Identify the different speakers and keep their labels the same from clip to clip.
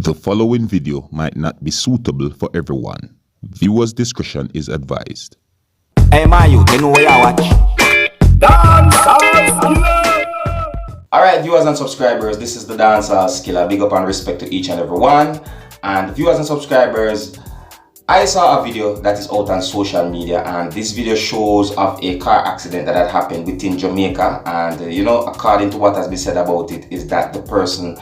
Speaker 1: The following video might not be suitable for everyone. Viewers' discretion is advised.
Speaker 2: Hey, my youth, you know where I watch? Dancehall. Alright, viewers and subscribers, this is the Dancehall Skilla. Big up and respect to each and every one. And viewers and subscribers, I saw a video that is out on social media, and this video shows of a car accident that had happened within Jamaica. And according to what has been said about it, is that the person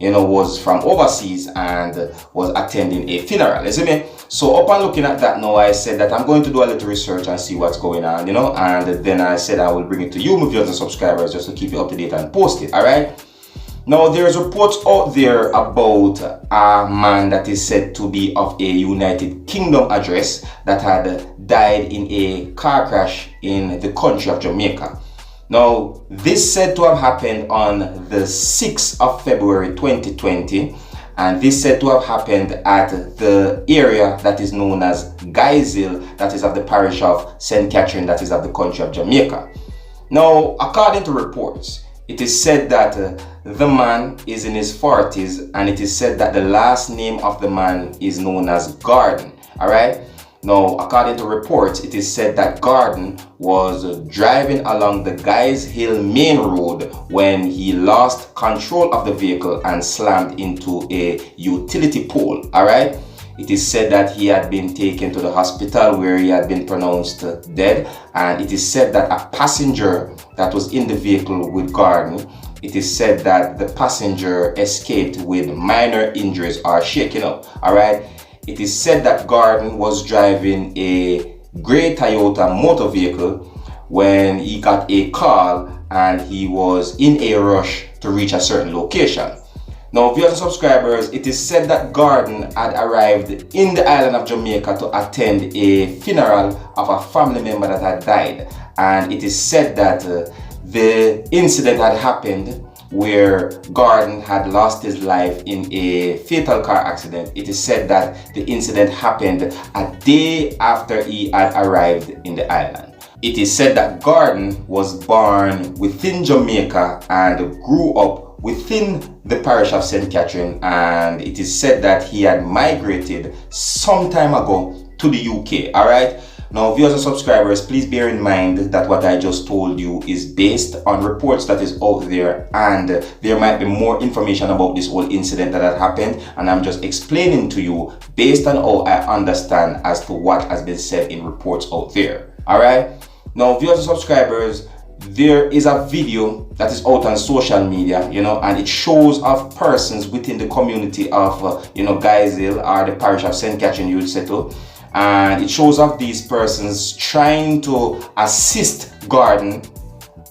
Speaker 2: was from overseas and was attending a funeral. You see me? So upon looking at that now, I said that I'm going to do a little research and see what's going on, and then I said I will bring it to you, my viewers and subscribers, just to keep you up to date and post it. Alright? Now there's reports out there about a man that is said to be of a United Kingdom address that had died in a car crash in the country of Jamaica. Now, this said to have happened on the 6th of February 2020, and this said to have happened at the area that is known as Dancehall, that is of the parish of St. Catherine, that is of the country of Jamaica. Now, according to reports, it is said that the man is in his 40s, and it is said that the last name of the man is known as Garden. Alright? Now, according to reports, it is said that Garden was driving along the Dancehall main road when he lost control of the vehicle and slammed into a utility pole. Alright? It is said that he had been taken to the hospital where he had been pronounced dead, and it is said that a passenger that was in the vehicle with Garden, it is said that the passenger escaped with minor injuries or shaking up. Alright? It is said that Garden was driving a grey Toyota motor vehicle when he got a call and he was in a rush to reach a certain location. Now, viewers and subscribers, it is said that Garden had arrived in the island of Jamaica to attend a funeral of a family member that had died. And it is said that the incident had happened where Garden had lost his life in a fatal car accident. It is said that the incident happened a day after he had arrived in the island. It is said that Garden was born within Jamaica and grew up within the parish of St. Catherine, and it is said that he had migrated some time ago to the UK. Alright? Now, viewers and subscribers, please bear in mind that what I just told you is based on reports that is out there, and there might be more information about this whole incident that had happened, and I'm just explaining to you based on how I understand as to what has been said in reports out there. Alright? Now, viewers and subscribers, there is a video that is out on social media, and it shows of persons within the community of, Dancehall, or the parish of St. Catherine, you would say too. And it shows of these persons trying to assist Garden,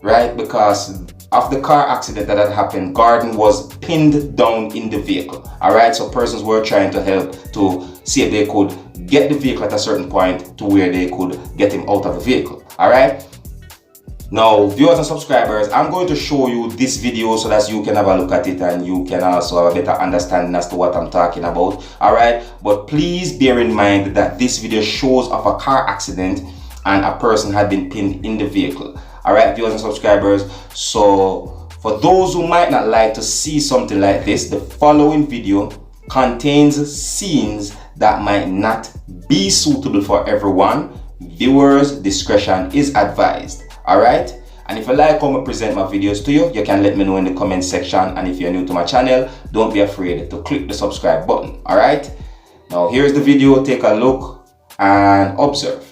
Speaker 2: right? Because of the car accident that had happened, Garden was pinned down in the vehicle. Alright, so persons were trying to help to see if they could get the vehicle at a certain point to where they could get him out of the vehicle. Alright? Now, viewers and subscribers, I'm going to show you this video so that you can have a look at it and you can also have a better understanding as to what I'm talking about. Alright, but please bear in mind that this video shows of a car accident and a person had been pinned in the vehicle. Alright, viewers and subscribers, so for those who might not like to see something like this, the following video contains scenes that might not be suitable for everyone. Viewers' discretion is advised. Alright, and if you like how I present my videos to you, you can let me know in the comment section, and if you're new to my channel, don't be afraid to click the subscribe button. Alright, now here's the video, take a look and observe.